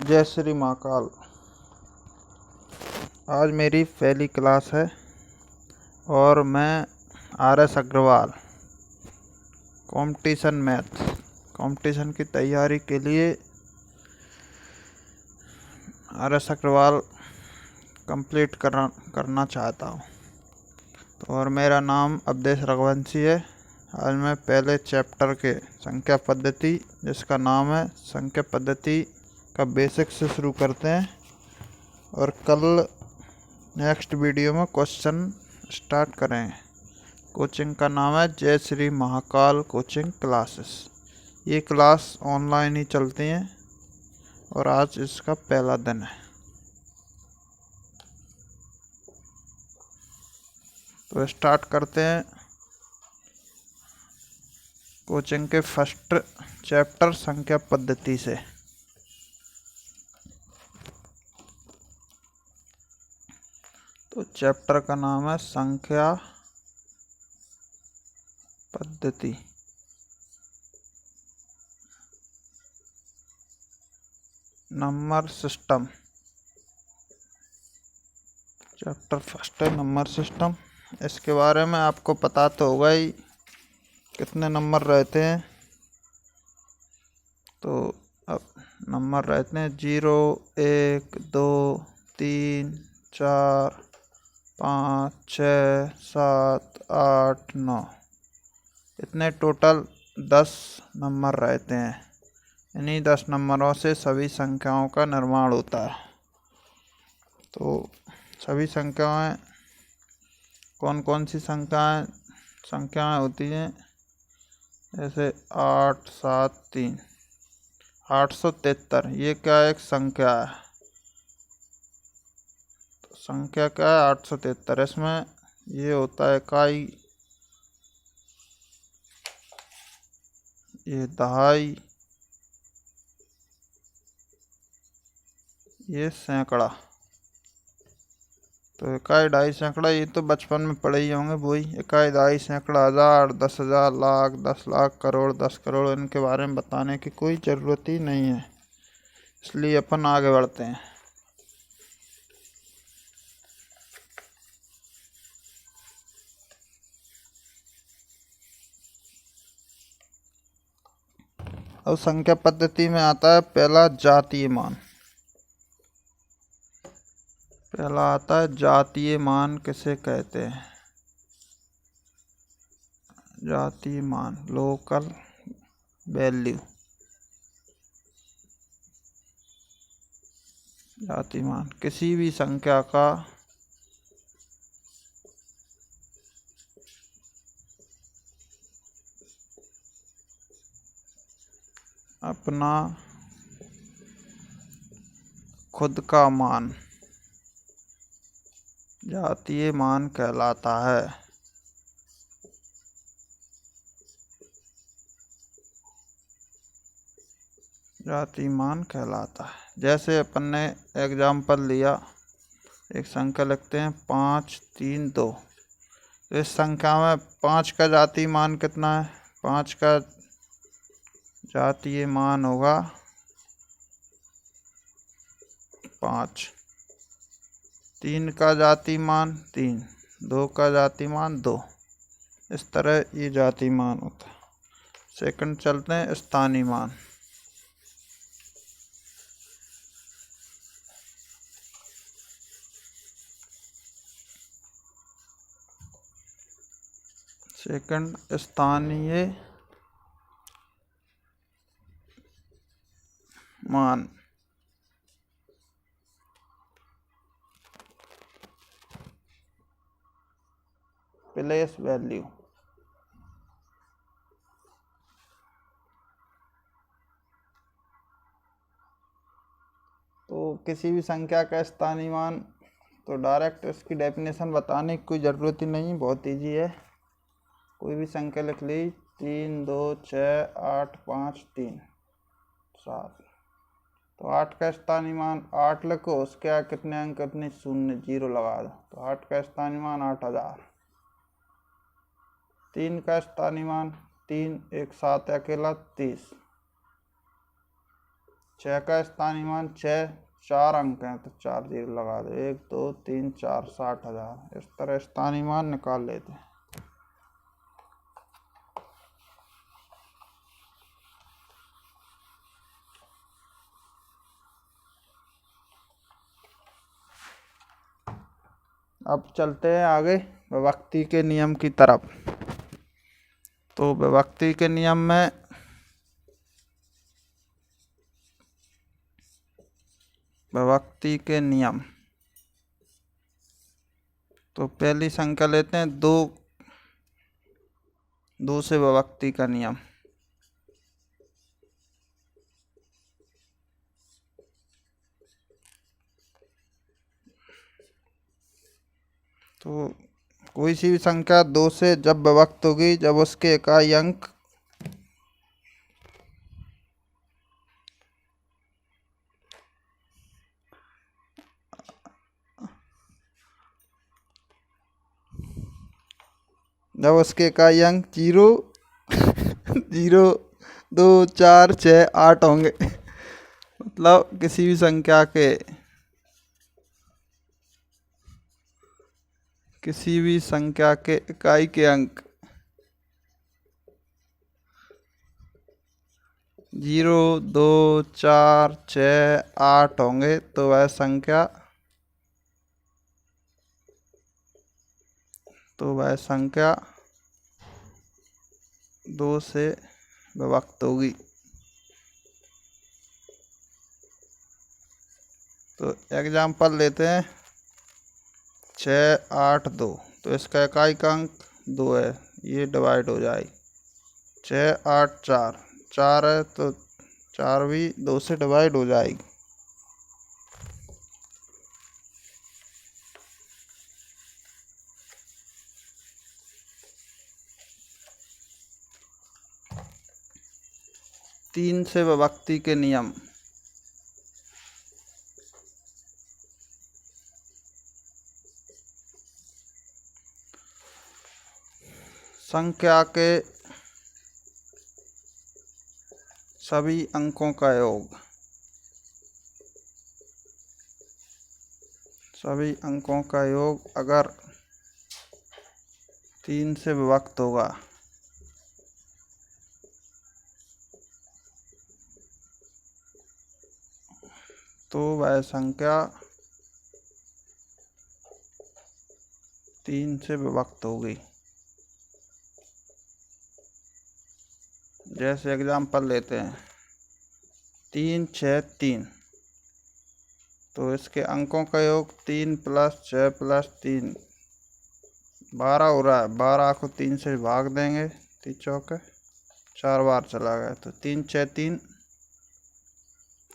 जय श्री महाकाल। आज मेरी पहली क्लास है और मैं RS Agarwal competition math competition की तैयारी के लिए RS अग्रवाल कंप्लीट करना चाहता हूँ। तो और मेरा नाम अवधेश रघुवंशी है। आज मैं पहले चैप्टर के संख्या पद्धति, जिसका नाम है संख्या पद्धति का बेसिक से शुरू करते हैं और कल नेक्स्ट वीडियो में क्वेश्चन स्टार्ट करें। कोचिंग का नाम है जय श्री महाकाल कोचिंग क्लासेस। ये क्लास ऑनलाइन ही चलती हैं और आज इसका पहला दिन है। तो स्टार्ट करते हैं कोचिंग के फर्स्ट चैप्टर संख्या पद्धति से। तो चैप्टर का नाम है संख्या पद्धति। Number system. चैप्टर फर्स्ट है नंबर सिस्टम। इसके बारे में आपको पता तो होगा ही, कितने नंबर रहते हैं। तो अब नंबर रहते हैं 0, 1, 2, 3, 4, 5, 6, 7, 8, 9, इतने टोटल 10 नंबर रहते हैं। इन्हीं 10 नंबरों से सभी संख्याओं का निर्माण होता है। तो सभी संख्याएं कौन कौन सी संख्याएं होती हैं, जैसे 8, 7, 3, 873। ये क्या एक संख्या है। तो संख्या क्या है 873। इसमें ये होता है इकाई, ये दहाई, ये सैकड़ा। तो इकाई, दहाई, सैकड़ा ये तो बचपन में पढ़े ही होंगे। वही इकाई, दहाई, सैकड़ा, 1000, 10,000, लाख, 10 लाख, करोड़, 10 करोड़, इनके बारे में बताने की कोई ज़रूरत ही नहीं है, इसलिए अपन आगे बढ़ते हैं। अब संख्या पद्धति में आता है पहला जातीय मान। पहला आता है जातीय मान। किसे कहते हैं? जातीय मान, लोकल वैल्यू। जातीय मान किसी भी संख्या का अपना खुद का मान जातीय मान कहलाता है। जातीय मान कहलाता है। जैसे अपन ने एग्जाम्पल लिया, एक संख्या लिखते हैं 5, 3, 2। तो इस संख्या में 5 का जातीय मान कितना है? 5 का जातीय मान होगा 5। 3 का जातीय मान 3, 2 का जातीय मान 2। इस तरह ये जातीय मान होता है। सेकंड चलते हैं स्थानीय मान। सेकंड स्थानीय मान। Place value. तो किसी भी संख्या का स्थानीय मान, तो डायरेक्ट इसकी डेफिनेशन बताने की कोई ज़रूरत ही नहीं, बहुत ईजी है। कोई भी संख्या लिख ली, 3, 2, 6, 8, 5, 3, 7। तो 8 का स्थानीय मान 8 लिखो, उसके आगे कितने अंक, कितने शून्य, 0 लगा दो। तो 8 का स्थानीय मान 8000। 3 का स्थानीय मान 3, 1 7 अकेला 30। छः का स्थानीय मान छः, 4 अंक हैं तो 4 जीरो लगा दो। 1 2 3 4, 60,000। इस तरह स्थानीय मान निकाल लेते हैं। अब चलते हैं आगे विभक्ति के नियम की तरफ। तो विभक्ति के नियम में विभक्ति के नियम, तो पहली संख्या लेते हैं 2। 2 से विभक्ति का नियम। तो कोई सी भी संख्या 2 से जब विभक्त होगी, जब उसके इकाई अंक जीरो 0 2 4 6 8 होंगे। मतलब किसी भी संख्या के इकाई के अंक 0 2 4 6 8 होंगे तो वह संख्या 2 से विभक्त होगी। तो एग्जाम्पल लेते हैं 6 8 2। तो इसका इकाई का अंक 2 है, ये डिवाइड हो जाएगी। 6 8 4, 4 है तो 4 भी 2 से डिवाइड हो जाएगी। तीन से विभक्ति के नियम। संख्या के सभी अंकों का योग, अगर 3 से विभक्त होगा तो वह संख्या 3 से विभक्त होगी। जैसे एग्जाम्पल लेते हैं 3 6 3। तो इसके अंकों का योग 3 + 6 + 3 12 हो रहा है। 12 को 3 से भाग देंगे, 3 चौके 4 बार चला गया। तो 3 6 3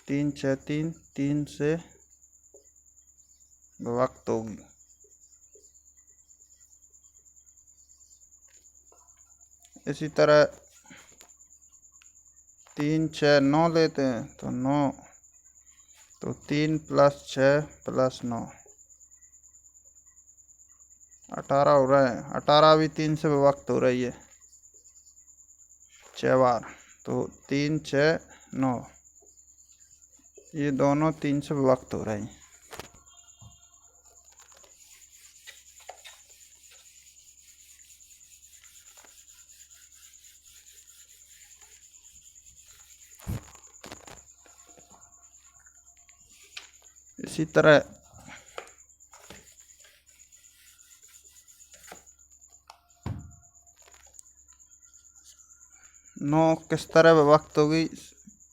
3 6 3 3 से विभक्त होगी। इसी तरह 3 6 9 लेते हैं तो 9, तो 3 + 6 + 9 18 हो रहा है। 18 भी 3 से विभक्त हो रही है 6 बार। तो 3 6 9, ये दोनों 3 से विभक्त हो रही हैं। इसी तरह 9 किस तरह विभक्त होगी,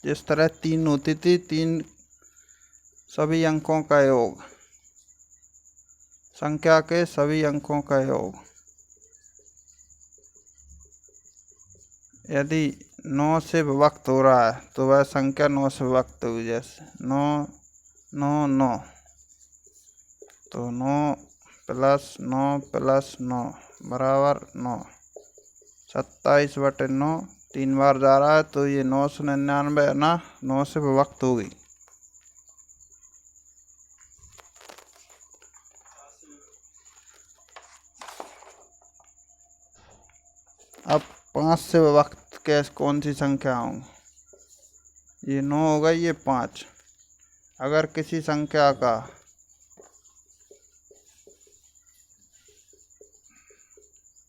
जिस तरह 3 होती थी। 3 सभी अंकों का योग, संख्या के सभी अंकों का योग। यदि 9 से विभक्त हो रहा है तो वह संख्या 9 से विभक्त होगी। जैसे 9 9 9, तो 9 + 9 + 9 बराबर 9। 27/9 3 बार जा रहा है तो ये 999 है ना, 9 से विभक्त होगी। अब 5 से विभक्त कौन सी संख्या होंगी? ये 9 हो गई, ये 5। अगर किसी संख्या का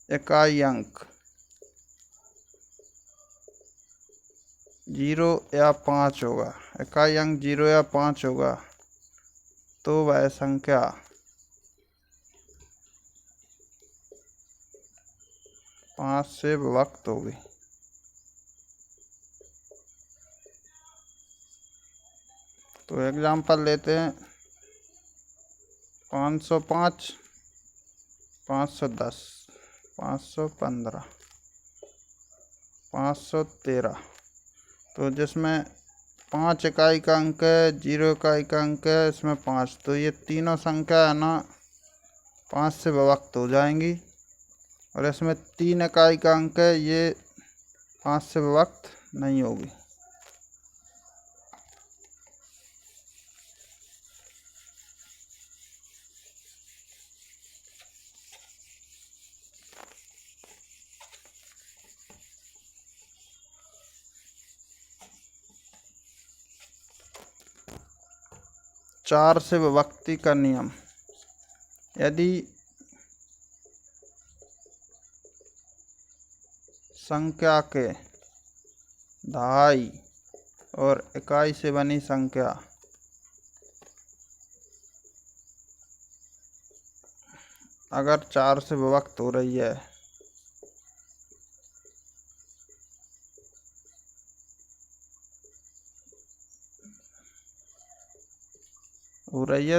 इकाई अंक 0 या 5 होगा, इकाई अंक 0 या 5 होगा, तो वह संख्या 5 से विभक्त होगी। तो एग्जाम्पल लेते हैं, 505, 510, 515, 513। तो जिसमें 5 इकाई का अंक है, 0 इकाई का अंक है, इसमें 5, तो ये तीनों संख्या है ना 5 से विभक्त हो जाएंगी। और इसमें 3 इकाई का अंक है, ये 5 से विभक्त नहीं होगी। चार से विभक्ति का नियम। यदि संख्या के दहाई और इकाई से बनी संख्या अगर 4 से विभक्त हो रही है,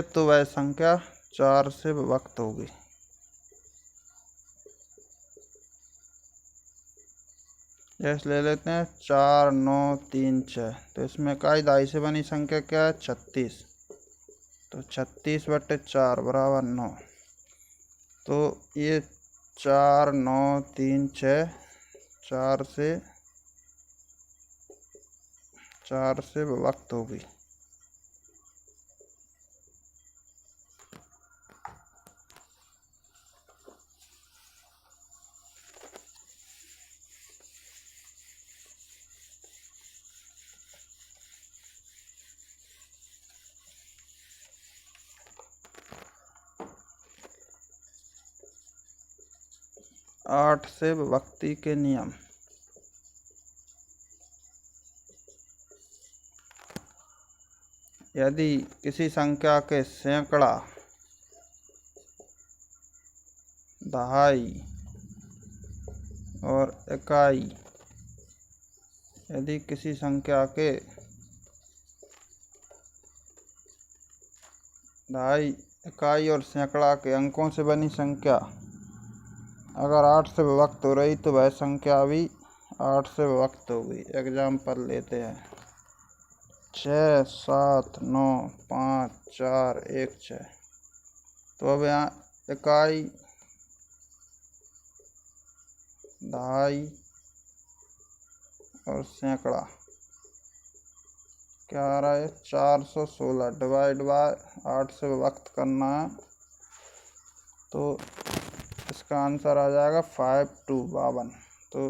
तो वह संख्या 4 से विभक्त होगी। जैसे ले लेते हैं 4, 9, 3, 6। तो इसमें इकाई दहाई से बनी संख्या क्या है? 36। तो 36/4 बराबर 9। तो ये 4, 9, 3, 6 4 से विभक्त होगी। आठ से विभक्ति के नियम। यदि किसी संख्या के सैकड़ा, दहाई और इकाई, यदि किसी संख्या के दहाई, इकाई और सैकड़ा के अंकों से बनी संख्या अगर 8 से विभक्त हो रही, तो वह संख्या भी 8 से विभक्त होगी। एग्जाम्पल लेते हैं 6, 7, 9, 5, 4, 1, 6। तो अब यहाँ इकाई, दहाई और सैकड़ा क्या आ रहा है? 416 डिवाइड बाय 8 से विभक्त करना है, तो इसका आंसर आ जाएगा 5252। तो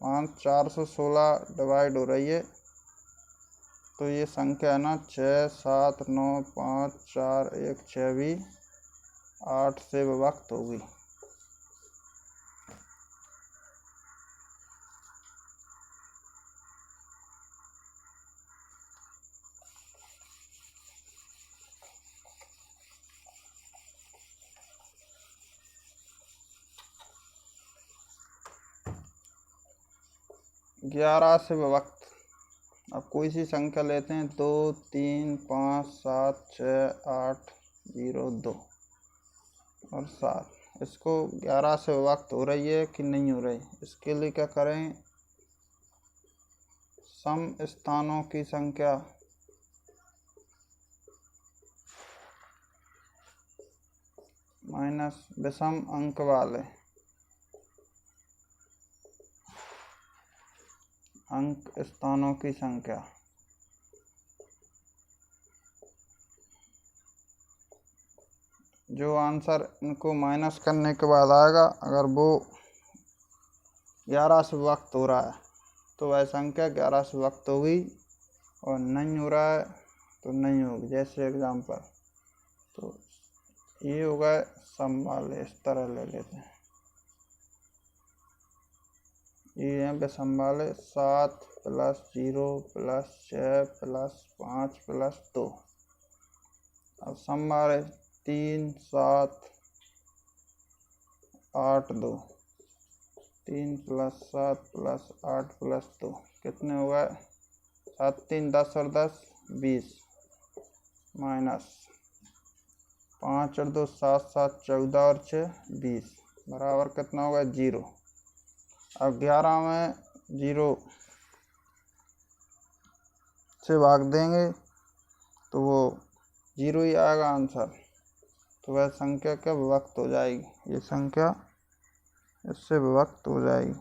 416 डिवाइड हो रही है, तो ये संख्या है ना 6, 7, 9, 5, 4, 1, 6 भी 8 से विभक्त होगी। ग्यारह से विभक्त। अब कोई सी संख्या लेते हैं 2, 3, 5, 7, 6, 8, 0, 2 और 7। इसको 11 से विभक्त हो रही है कि नहीं हो रही, इसके लिए क्या करें? सम स्थानों की संख्या माइनस विषम अंक वाले अंक स्थानों की संख्या। जो आंसर इनको माइनस करने के बाद आएगा, अगर वो 11 से विभक्त हो रहा है, तो वह संख्या 11 से वक्त होगी, और नहीं हो रहा है तो नहीं होगी। जैसे एग्जाम्पल, तो ये होगा सम वाले, इस तरह ले लेते हैं। ये यहाँ पे सम वाले 7 + 0 + 6 + 5 + 2। अब सम वाले 3 7 8 2, 3 + 7 + 8 + 2 कितने हो गए? 7 3 10 और 10 20, माइनस 5 और 2 7 7 14 और 6 20, बराबर कितना होगा? 0। अब 11 में 0 से भाग देंगे तो वो 0 ही आएगा आंसर। तो वह संख्या क्या विभक्त हो जाएगी? ये संख्या इससे विभक्त हो जाएगी।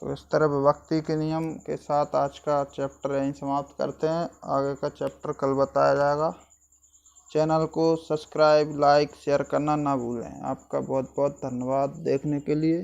तो इस तरह विभक्ति के नियम के साथ आज का चैप्टर यहीं समाप्त करते हैं। आगे का चैप्टर कल बताया जाएगा। चैनल को सब्सक्राइब, लाइक, शेयर करना ना भूलें। आपका बहुत बहुत धन्यवाद देखने के लिए।